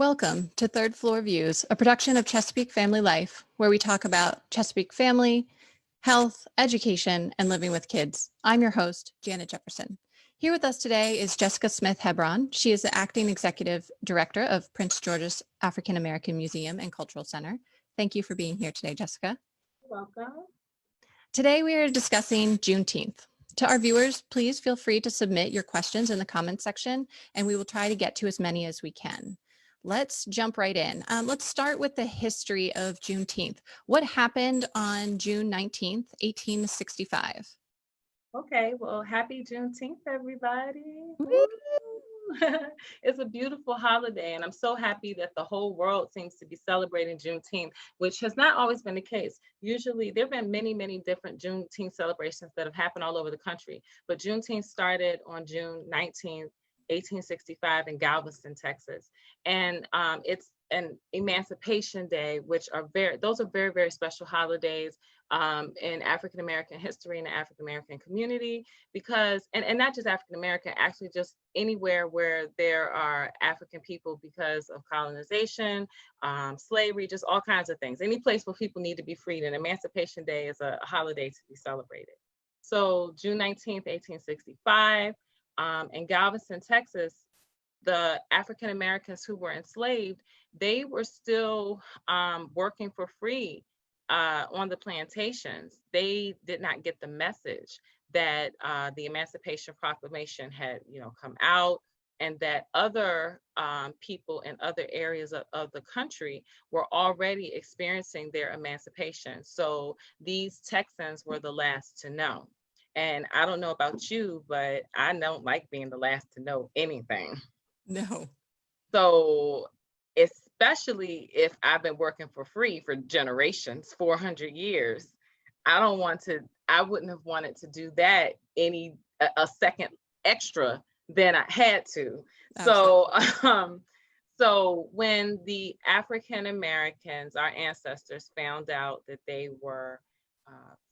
Welcome to Third Floor Views, a production of Chesapeake Family Life, where we talk about Chesapeake family, health, education, and living with kids. I'm your host, Janet Jefferson. Here with us today is Jessica Smith Hebron. She is the acting executive director of Prince George's African American Museum and Cultural Center. Thank you for being here today, Jessica. Welcome. Today we are discussing Juneteenth. To our viewers, please feel free to submit your questions in the comments section, and we will try to get to as many as we can. Let's jump right in. Let's start with the history of Juneteenth. What happened on June 19th, 1865? Okay, well, happy Juneteenth, everybody. Woo! It's a beautiful holiday, and I'm so happy that the whole world seems to be celebrating Juneteenth, which has not always been the case. Usually, there have been many, many different Juneteenth celebrations that have happened all over the country, but Juneteenth started on June 19th, 1865 in Galveston, Texas. And it's an Emancipation Day, which are those are very, very special holidays in African American history and the African American community, because, and not just African American, actually just anywhere where there are African people because of colonization, slavery, just all kinds of things. Any place where people need to be freed, and Emancipation Day is a holiday to be celebrated. So June 19th, 1865, in Galveston, Texas, the African Americans who were enslaved, they were still working for free on the plantations. They did not get the message that the Emancipation Proclamation had, come out, and that other people in other areas of the country were already experiencing their emancipation. So these Texans were the last to know. And I don't know about you, but I don't like being the last to know anything. No. So especially if I've been working for free for generations, 400 years, I wouldn't have wanted to do that a second extra than I had to. So when the African Americans, our ancestors, found out that they were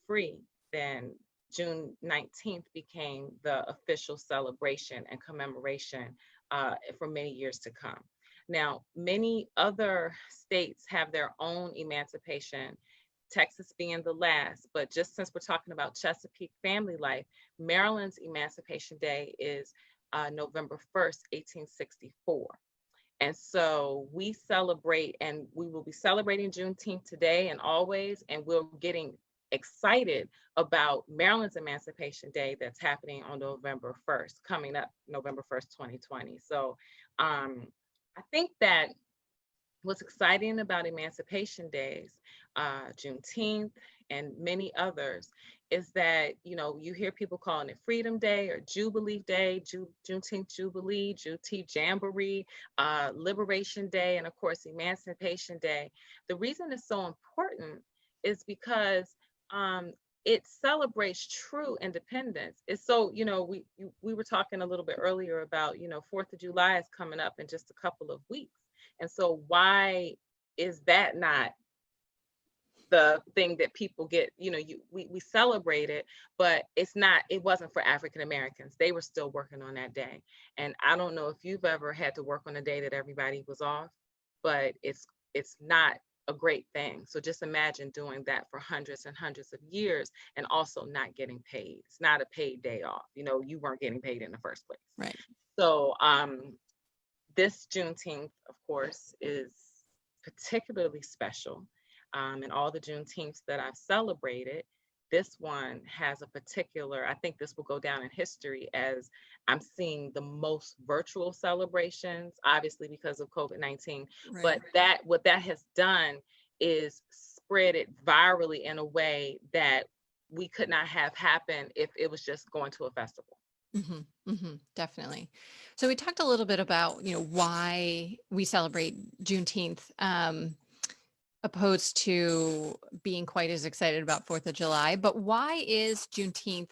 free, then June 19th became the official celebration and commemoration for many years to come. Now, many other states have their own emancipation, Texas being the last, but just since we're talking about Chesapeake family life, Maryland's Emancipation Day is November 1st, 1864. And so we celebrate, and we will be celebrating Juneteenth today and always, and we're getting excited about Maryland's Emancipation Day that's happening on November 1st, coming up November 1st, 2020. So I think that what's exciting about Emancipation Days, Juneteenth, and many others, is that, you hear people calling it Freedom Day or Jubilee Day, Juneteenth Jubilee, Juneteenth Jamboree, Liberation Day, and of course, Emancipation Day. The reason it's so important is because it celebrates true independence. It's so, we were talking a little bit earlier about, 4th of July is coming up in just a couple of weeks. And so why is that not the thing that people get, we celebrate it, but it wasn't for African Americans. They were still working on that day. And I don't know if you've ever had to work on a day that everybody was off, but it's not a great thing. So just imagine doing that for hundreds and hundreds of years and also not getting paid. It's not a paid day off. You weren't getting paid in the first place. Right. So this Juneteenth, of course, is particularly special. And all the Juneteenths that I've celebrated, this one has a particular, I think this will go down in history as I'm seeing the most virtual celebrations, obviously because of COVID-19. Right. But what that has done is spread it virally in a way that we could not have happened if it was just going to a festival. Mm-hmm, mm-hmm, definitely. So we talked a little bit about, why we celebrate Juneteenth, opposed to being quite as excited about 4th of July, but why is Juneteenth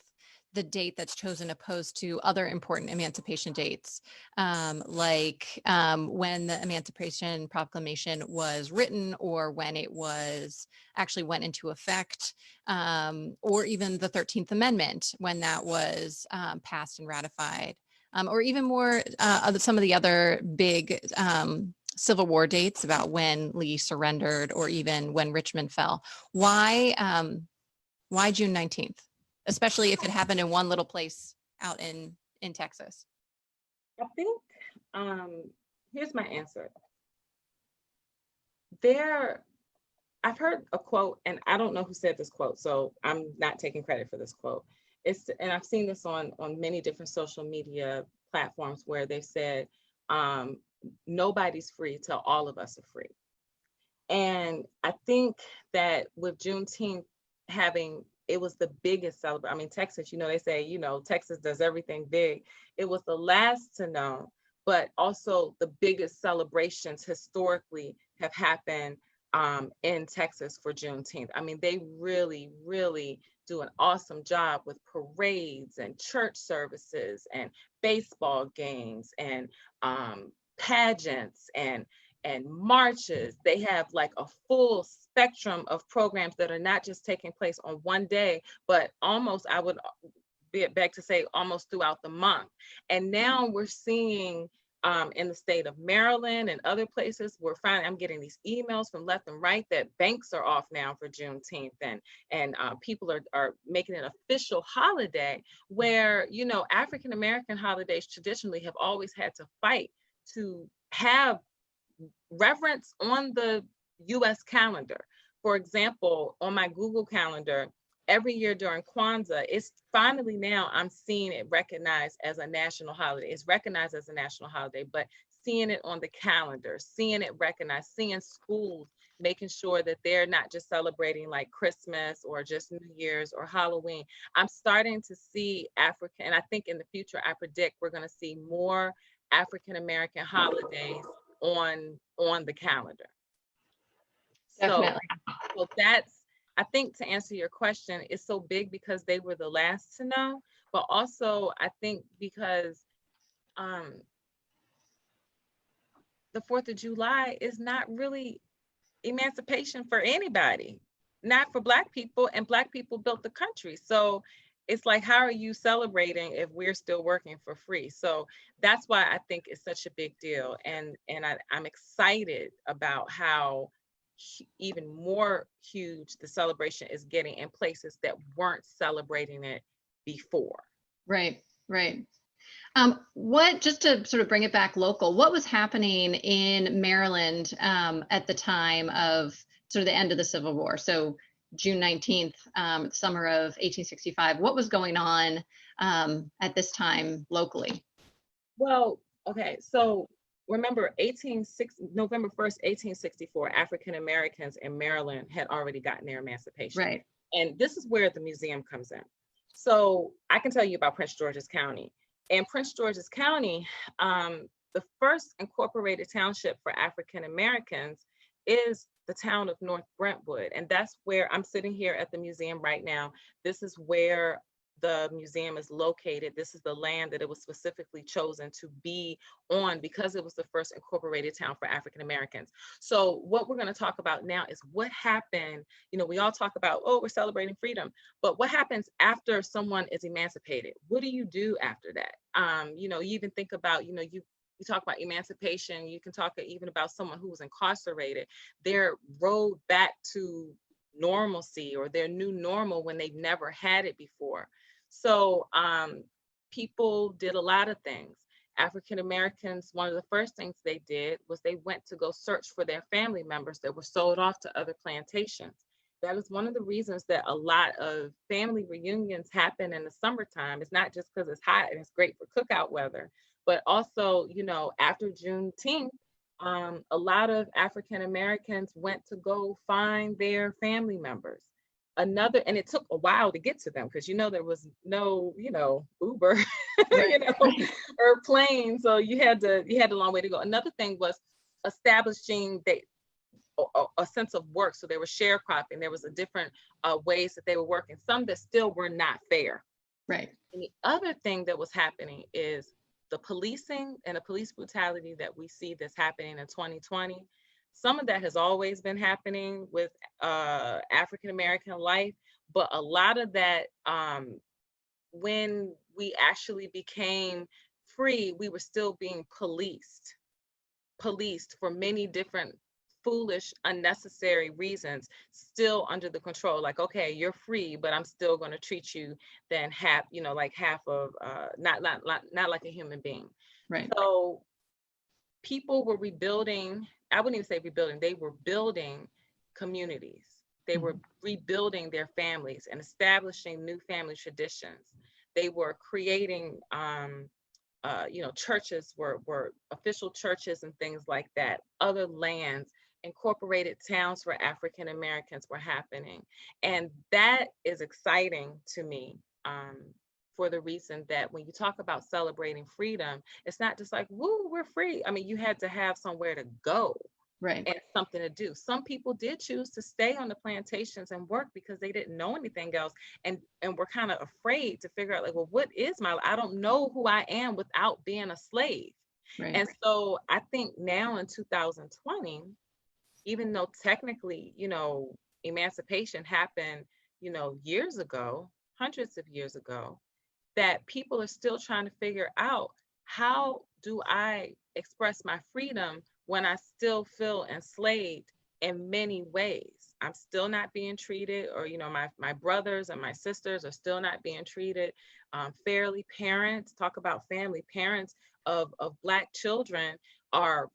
the date that's chosen opposed to other important emancipation dates, like when the Emancipation Proclamation was written, or when it was actually went into effect, or even the 13th Amendment, when that was passed and ratified, or even more some of the other big Civil War dates about when Lee surrendered or even when Richmond fell. Why June 19th, especially if it happened in one little place out in Texas? I think here's my answer. There, I've heard a quote, and I don't know who said this quote, so I'm not taking credit for this quote. And I've seen this on many different social media platforms where they said, um, "Nobody's free till all of us are free." And I think that with Juneteenth having, it was the biggest celebration. I mean, Texas, they say, Texas does everything big. It was the last to know, but also the biggest celebrations historically have happened in Texas for Juneteenth. I mean, they really, really do an awesome job with parades and church services and baseball games and pageants and marches. They have like a full spectrum of programs that are not just taking place on one day, but almost, I would beg to say, almost throughout the month. And now we're seeing in the state of Maryland and other places, I'm getting these emails from left and right that banks are off now for Juneteenth, and people are making an official holiday where, African American holidays traditionally have always had to fight to have reference on the US calendar. For example, on my Google calendar, every year during Kwanzaa, it's finally now I'm seeing it recognized as a national holiday. It's recognized as a national holiday, but seeing it on the calendar, seeing it recognized, seeing schools making sure that they're not just celebrating like Christmas or just New Year's or Halloween. I'm starting to see African, and I think in the future, I predict we're going to see more African American holidays on the calendar. Definitely. So that's, I think, to answer your question, it's so big because they were the last to know, but also I think because the 4th of July is not really emancipation for anybody, not for Black people, and Black people built the country. So it's like, how are you celebrating if we're still working for free? So that's why I think it's such a big deal. And I'm excited about how even more huge the celebration is getting in places that weren't celebrating it before. Right, right. Just to sort of bring it back local, what was happening in Maryland at the time of sort of the end of the Civil War? So June 19th, summer of 1865, what was going on at this time locally? Well, okay, so remember November 1st, 1864, African Americans in Maryland had already gotten their emancipation. Right. And this is where the museum comes in. So I can tell you about Prince George's County. In Prince George's County, the first incorporated township for African Americans is the town of North Brentwood. And that's where I'm sitting here at the museum right now. This is where the museum is located. This is the land that it was specifically chosen to be on because it was the first incorporated town for African Americans. So what we're going to talk about now is what happened. We all talk about, oh, we're celebrating freedom, but what happens after someone is emancipated? What do you do after that? You even think about, you talk about emancipation, you can talk even about someone who was incarcerated, their road back to normalcy or their new normal when they've never had it before. So people did a lot of things. African Americans, one of the first things they did was they went to go search for their family members that were sold off to other plantations. That is one of the reasons that a lot of family reunions happen in the summertime. It's not just because it's hot and it's great for cookout weather, but also, after Juneteenth, a lot of African Americans went to go find their family members. And it took a while to get to them because there was no Uber or plane, so you had a long way to go. Another thing was establishing a sense of work. So they were sharecropping. There was a different ways that they were working, some that still were not fair. Right. And the other thing that was happening is the policing and the police brutality that we see that's happening in 2020. Some of that has always been happening with African American life, but a lot of that, when we actually became free, we were still being policed. policed for many different foolish, unnecessary reasons, still under the control. Like, okay, you're free, but I'm still going to treat you then half, like half of, not like a human being. Right. So people were rebuilding. I wouldn't even say rebuilding. They were building communities. They were rebuilding their families and establishing new family traditions. They were creating churches were official churches and things like that. Other lands, incorporated towns for African Americans were happening. And that is exciting to me, for the reason that when you talk about celebrating freedom, it's not just like, woo, we're free. I mean, you had to have somewhere to go. Right. And something to do. Some people did choose to stay on the plantations and work because they didn't know anything else, and were kind of afraid to figure out, like, well, what is I don't know who I am without being a slave. Right. And so I think now in 2020, even though technically, emancipation happened, years ago, hundreds of years ago, that people are still trying to figure out, how do I express my freedom when I still feel enslaved in many ways? I'm still not being treated, or, my brothers and my sisters are still not being treated fairly. Parents, talk about family, parents of Black children are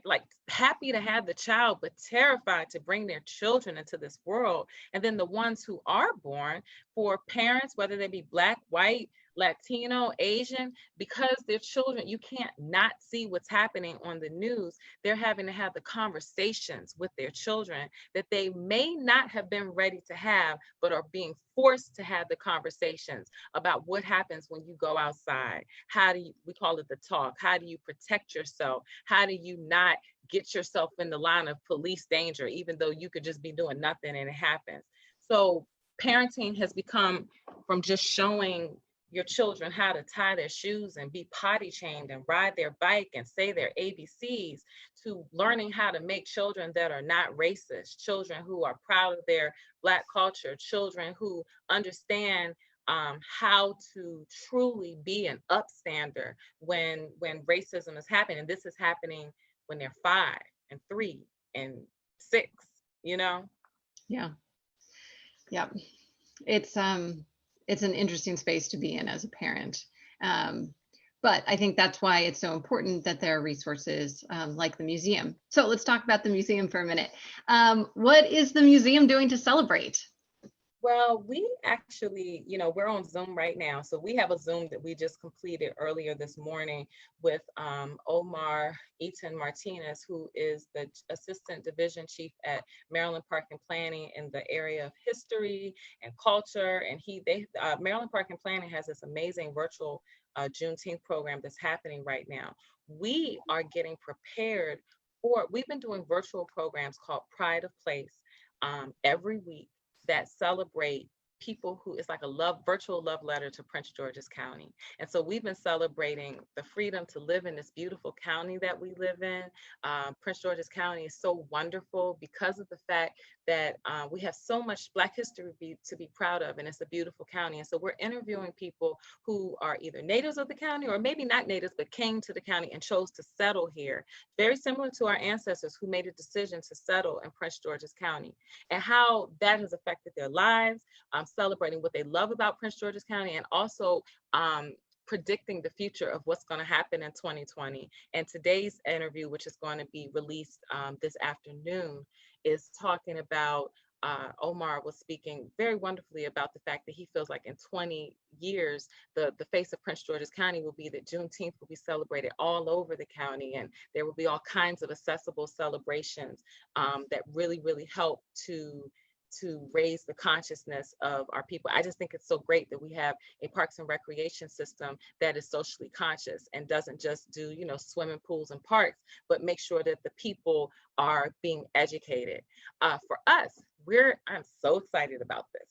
like happy to have the child, but terrified to bring their children into this world. And then the ones who are born, for parents, whether they be Black, white, Latino, Asian, because their children, you can't not see what's happening on the news. They're having to have the conversations with their children that they may not have been ready to have, but are being forced to have the conversations about what happens when you go outside. How do you, we call it the talk, how do you protect yourself? How do you not get yourself in the line of police danger, even though you could just be doing nothing and it happens? So parenting has become from just showing your children how to tie their shoes and be potty trained and ride their bike and say their ABCs, to learning how to make children that are not racist, children who are proud of their Black culture, children who understand how to truly be an upstander when racism is happening. And this is happening when they're 5 and 3 and 6, Yeah. Yeah. It's an interesting space to be in as a parent. But I think that's why it's so important that there are resources like the museum. So let's talk about the museum for a minute. What is the museum doing to celebrate? Well, we actually, we're on Zoom right now. So we have a Zoom that we just completed earlier this morning with Omar Eaton Martinez, who is the Assistant Division Chief at Maryland Park and Planning in the area of history and culture. And Maryland Park and Planning has this amazing virtual Juneteenth program that's happening right now. We are getting prepared we've been doing virtual programs called Pride of Place every week, that celebrate people who, it's like a virtual love letter to Prince George's County. And so we've been celebrating the freedom to live in this beautiful county that we live in. Prince George's County is so wonderful because of the fact that we have so much Black history to be proud of, and it's a beautiful county. And so we're interviewing people who are either natives of the county or maybe not natives, but came to the county and chose to settle here. Very similar to our ancestors who made a decision to settle in Prince George's County, and how that has affected their lives, celebrating what they love about Prince George's County, and also predicting the future of what's going to happen in 2020. And today's interview, which is going to be released this afternoon, is talking about, Omar was speaking very wonderfully about the fact that he feels like in 20 years, the face of Prince George's County will be that Juneteenth will be celebrated all over the county, and there will be all kinds of accessible celebrations that really, really help to raise the consciousness of our people. I just think it's so great that we have a parks and recreation system that is socially conscious and doesn't just do, swimming pools and parks, but make sure that the people are being educated. For us, I'm so excited about this.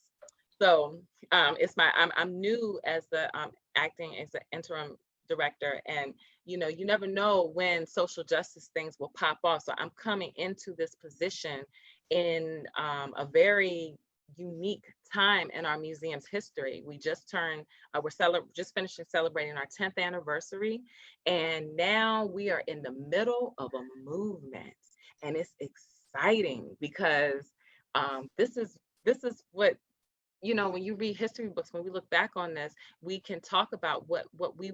So I'm new as the acting as the interim director, and you never know when social justice things will pop off. So I'm coming into this position in a very unique time in our museum's history. We just turned, just finishing celebrating our 10th anniversary, and now we are in the middle of a movement, and it's exciting because this is what, when you read history books, when we look back on this, we can talk about where we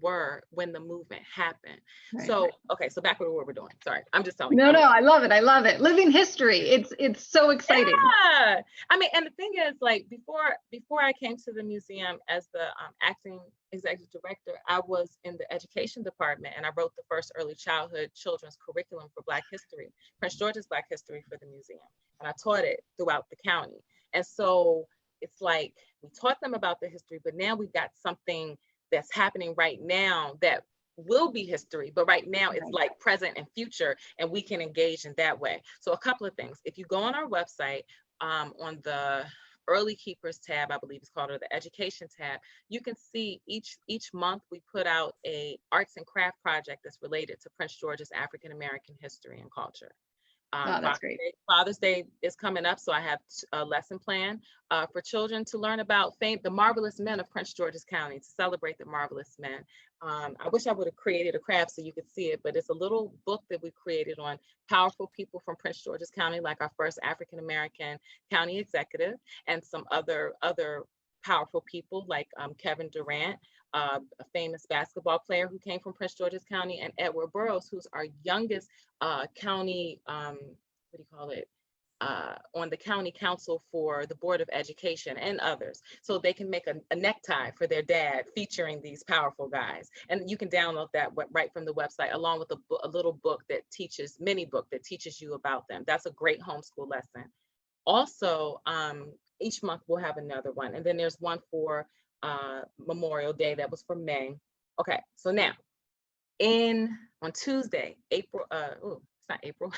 were when the movement happened. Right. So, okay, so back to what we're doing. Sorry, I'm just telling No, you. no, I love it. I love it. Living history. It's so exciting. Yeah. I mean, and the thing is, like, before I came to the museum as the acting executive director, I was in the education department, and I wrote the first early childhood children's curriculum for Black history, Prince George's Black history, for the museum, and I taught it throughout the county. And so it's like we taught them about the history, but now we've got something that's happening right now that will be history, but right now it's like present and future, and we can engage in that way. So a couple of things. If you go on our website, on the Early Keepers tab, I believe it's called, or the Education tab, you can see each month we put out a arts and craft project that's related to Prince George's African American history and culture. Oh, that's great. Father's Day is coming up, so I have a lesson plan for children to learn about the marvelous men of Prince George's County, to celebrate the marvelous men. I wish I would have created a craft so you could see it, but it's a little book that we created on powerful people from Prince George's County, like our first African American county executive, and some other powerful people like Kevin Durant, a famous basketball player who came from Prince George's County, and Edward Burroughs, who's our youngest county, on the county council for the Board of Education, and others. So they can make a necktie for their dad featuring these powerful guys. And you can download that right from the website, along with a little book that mini book that teaches you about them. That's a great homeschool lesson. Also, each month we'll have another one. And then there's one for Memorial Day that was for May. Okay, so now on Tuesday, it's not April.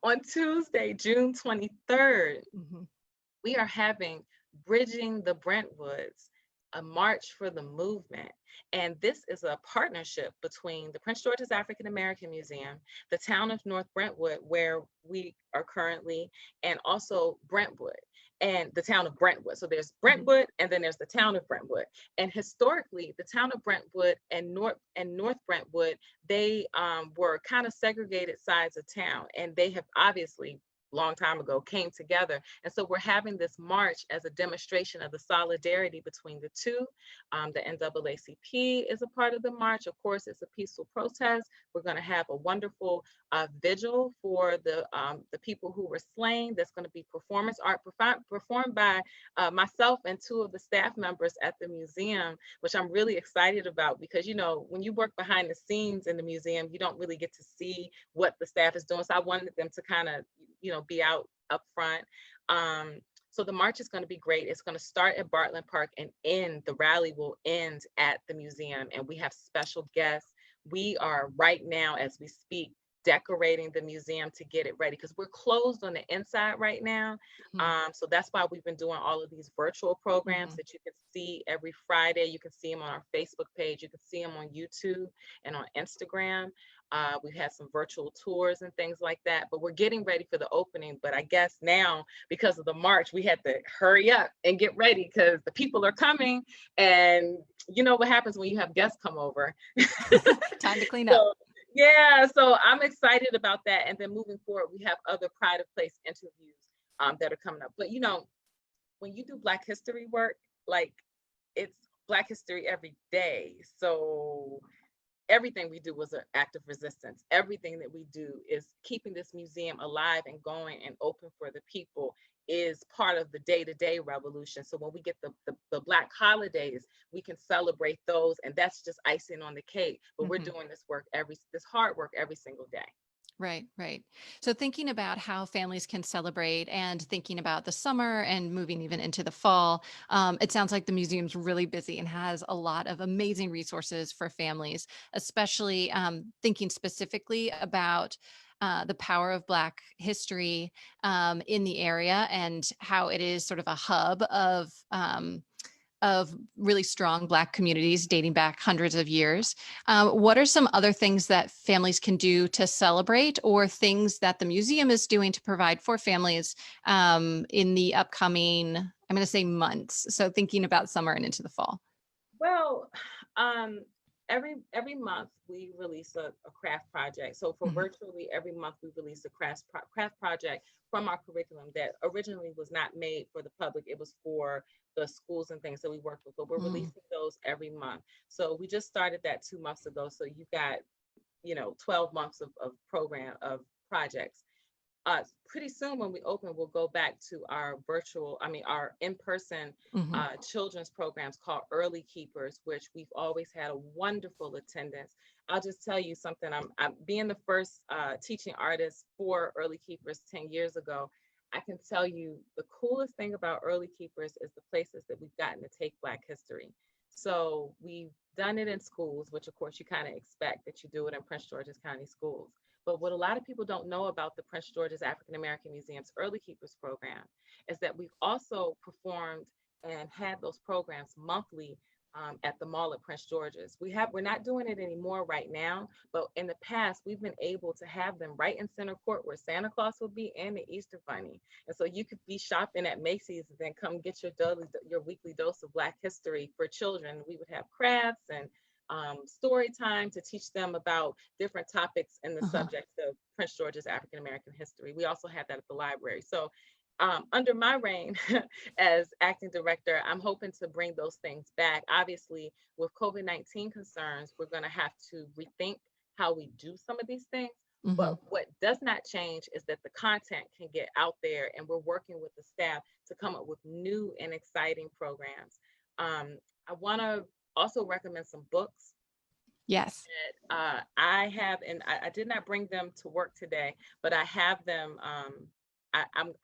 On Tuesday, June 23rd, we are having Bridging the Brentwoods, a march for the movement. And this is a partnership between the Prince George's African American Museum, the town of North Brentwood, where we are currently, and also Brentwood, and the town of Brentwood. So there's Brentwood, and then there's the town of Brentwood. And historically, the town of Brentwood and North Brentwood, they were kind of segregated sides of town, and they have obviously long time ago came together. And so we're having this march as a demonstration of the solidarity between the two. The NAACP is a part of the march. Of course, it's a peaceful protest. We're going to have a wonderful vigil for the people who were slain. That's going to be performance art performed by myself and two of the staff members at the museum, which I'm really excited about, because, when you work behind the scenes in the museum, you don't really get to see what the staff is doing. So I wanted them to kind of, be out up front. So the march is going to be great. It's going to start at Bartland Park and the rally will end at the museum. And we have special guests. We are right now, as we speak, decorating the museum to get it ready, because we're closed on the inside right now. So that's why we've been doing all of these virtual programs that you can see every Friday. You can see them on our Facebook page. You can see them on YouTube and on Instagram. We've had some virtual tours and things like that, but we're getting ready for the opening. But I guess now, because of the march, we had to hurry up and get ready, because the people are coming, and you know what happens when you have guests come over. Time to clean up. Yeah, so I'm excited about that. And then moving forward, we have other Pride of Place interviews that are coming up. But when you do Black history work, like, it's Black history every day. So everything we do was an act of resistance. Everything that we do is keeping this museum alive and going and open for the people, is part of the day-to-day revolution. So when we get the Black holidays, we can celebrate those, and that's just icing on the cake. But we're doing this hard work every single day. Right, right. So thinking about how families can celebrate, and thinking about the summer and moving even into the fall, it sounds like the museum's really busy and has a lot of amazing resources for families, especially thinking specifically about the power of Black history in the area, and how it is sort of a hub of of really strong Black communities dating back hundreds of years. What are some other things that families can do to celebrate, or things that the museum is doing to provide for families in the upcoming, I'm going to say months? So thinking about summer and into the fall. Well, um, every month we release a craft project. So for Mhm. virtually every month we release a craft project from our curriculum that originally was not made for the public. It was for the schools and things that we work with, but we're Mm. releasing those every month. So we just started that 2 months ago. So you got 12 months of program of projects. Pretty soon when we open, we'll go back to our in-person Mhm. children's programs called Early Keepers, which we've always had a wonderful attendance. I'll just tell you something. I'm being the first teaching artist for Early Keepers 10 years ago. I can tell you the coolest thing about Early Keepers is the places that we've gotten to take Black history. So we've done it in schools, which of course you kind of expect that you do it in Prince George's County schools. But what a lot of people don't know about the Prince George's African American Museum's Early Keepers program is that we've also performed and had those programs monthly at the mall at Prince George's. We're not doing it anymore right now, but in the past we've been able to have them right in center court where Santa Claus will be and the Easter Bunny. And so you could be shopping at Macy's and then come get your weekly dose of Black history for children. We would have crafts and story time to teach them about different topics in the Uh-huh. subject of Prince George's African American history. We also had that at the library. So under my reign as acting director, I'm hoping to bring those things back. Obviously, with COVID-19 concerns, we're going to have to rethink how we do some of these things. But Mhm. what does not change is that the content can get out there, and we're working with the staff to come up with new and exciting programs. I want to also recommend some books Yes. that I have, and I did not bring them to work today, but I have them.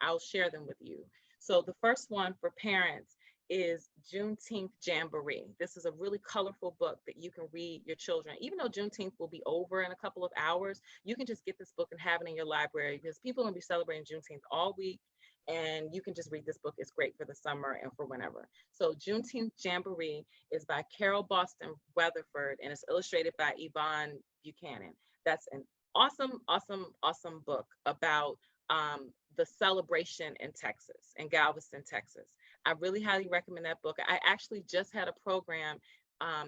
I'll share them with you. So the first one for parents is Juneteenth Jamboree. This is a really colorful book that you can read your children. Even though Juneteenth will be over in a couple of hours, you can just get this book and have it in your library because people are going to be celebrating Juneteenth all week. And you can just read this book. It's great for the summer and for whenever. So Juneteenth Jamboree is by Carol Boston Weatherford and it's illustrated by Yvonne Buchanan. That's an awesome, awesome, awesome book about the celebration in Texas, in Galveston, Texas. I really highly recommend that book. I actually just had a program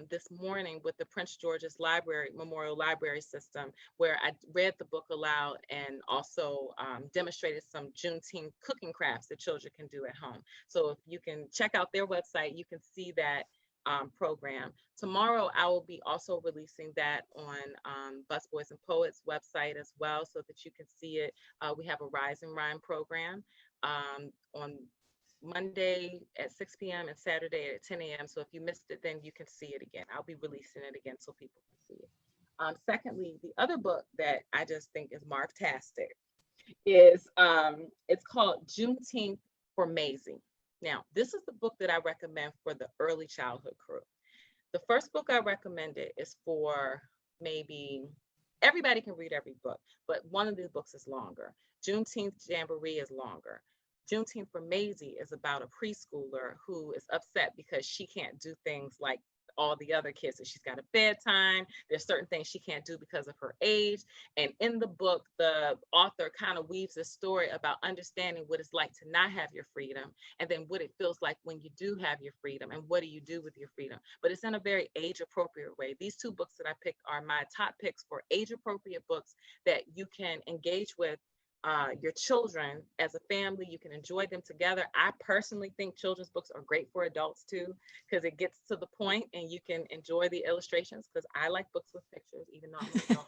this morning with the Prince George's Library, Memorial Library System, where I read the book aloud and also demonstrated some Juneteenth cooking crafts that children can do at home. So if you can check out their website, you can see that program. Tomorrow, I will be also releasing that on Busboys and Poets website as well so that you can see it. We have a Rise and Rhyme program on Monday at 6 p.m. and Saturday at 10 a.m. So if you missed it, then you can see it again. I'll be releasing it again so people can see it. Secondly, the other book that I just think is Marvtastic is it's called Juneteenth for Maisie. Now, this is the book that I recommend for the early childhood crew. The first book I recommended is for maybe everybody can read every book, but one of these books is longer. Juneteenth Jamboree is longer. Juneteenth for Maisie is about a preschooler who is upset because she can't do things like all the other kids. So she's got a bedtime. There's certain things she can't do because of her age. And in the book, the author kind of weaves a story about understanding what it's like to not have your freedom and then what it feels like when you do have your freedom and what do you do with your freedom. But it's in a very age appropriate way. These two books that I picked are my top picks for age appropriate books that you can engage with your children as a family. You can enjoy them together. I personally think children's books are great for adults too, because it gets to the point and you can enjoy the illustrations. Because I like books with pictures, even though I'm an adult.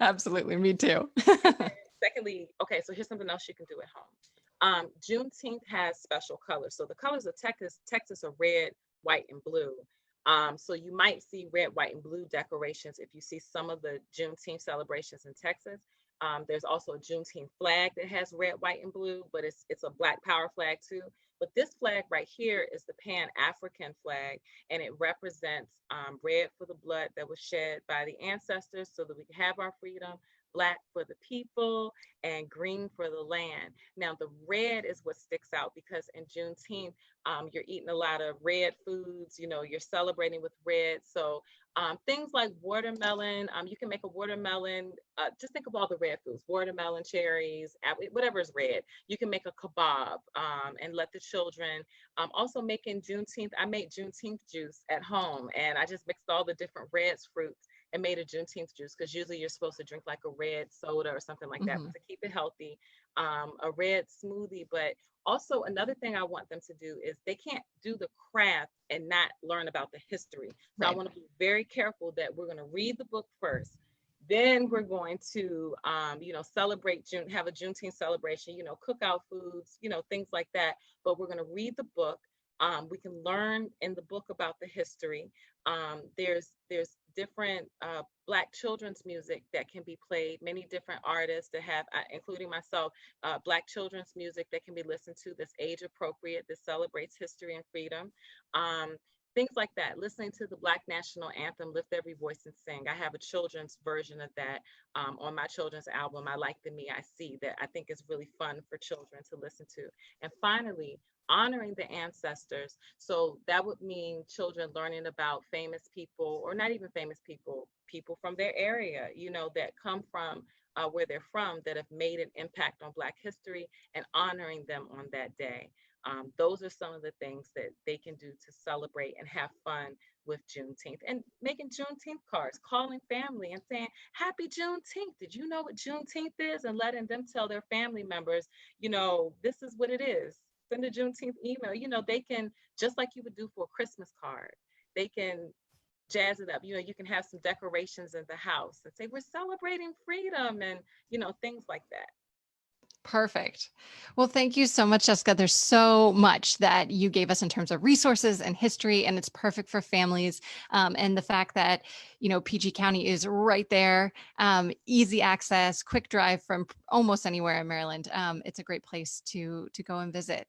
Absolutely. Me too. And then, secondly, okay, so here's something else you can do at home. Juneteenth has special colors. So the colors of Texas are red, white, and blue. So you might see red, white, and blue decorations if you see some of the Juneteenth celebrations in Texas. There's also a Juneteenth flag that has red, white, and blue, but it's a Black Power flag too. But this flag right here is the Pan-African flag, and it represents red for the blood that was shed by the ancestors so that we can have our freedom, black for the people and green for the land. Now, the red is what sticks out because in Juneteenth, you're eating a lot of red foods, you're celebrating with red. So things like watermelon, you can make a watermelon, just think of all the red foods, watermelon, cherries, whatever is red. You can make a kebab and let the children, also making Juneteenth, I made Juneteenth juice at home and I just mixed all the different reds fruits and made a Juneteenth juice because usually you're supposed to drink like a red soda or something like that, Hmm. but to keep it healthy, a red smoothie. But also another thing I want them to do is they can't do the craft and not learn about the history. So I Right. want to be very careful that we're going to read the book first. Then we're going to, celebrate June, have a Juneteenth celebration, cook out foods, things like that. But we're going to read the book. We can learn in the book about the history. There's different Black children's music that can be played. Many different artists that have, including myself, Black children's music that can be listened to that's age appropriate, that celebrates history and freedom. Um, Things like that. Listening to the Black National Anthem, Lift Every Voice and Sing. I have a children's version of that on my children's album, I Like the Me I See, that I think is really fun for children to listen to. And finally, honoring the ancestors. So that would mean children learning about famous people, or not even famous people, people from their area, that come from where they're from, that have made an impact on Black history, and honoring them on that day. Those are some of the things that they can do to celebrate and have fun with Juneteenth, and making Juneteenth cards, calling family and saying, Happy Juneteenth. Did you know what Juneteenth is? And letting them tell their family members, this is what it is. Send a Juneteenth email. They can, just like you would do for a Christmas card, they can jazz it up. You can have some decorations in the house and say, we're celebrating freedom, and, things like that. Perfect. Well, thank you so much, Jessica. There's so much that you gave us in terms of resources and history, and it's perfect for families. And the fact that, PG County is right there, easy access, quick drive from almost anywhere in Maryland. It's a great place to go and visit.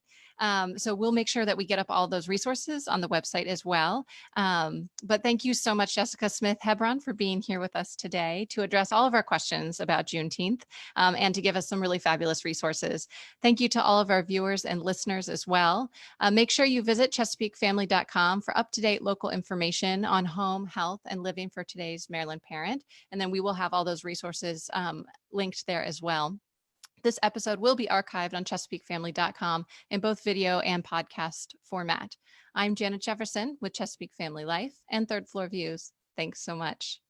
So we'll make sure that we get up all those resources on the website as well. But thank you so much, Jessica Smith Hebron, for being here with us today to address all of our questions about Juneteenth, and to give us some really fabulous resources. Thank you to all of our viewers and listeners as well. Make sure you visit ChesapeakeFamily.com for up-to-date local information on home, health, and living for today's Maryland parent. And then we will have all those resources linked there as well. This episode will be archived on ChesapeakeFamily.com in both video and podcast format. I'm Janet Jefferson with Chesapeake Family Life and Third Floor Views. Thanks so much.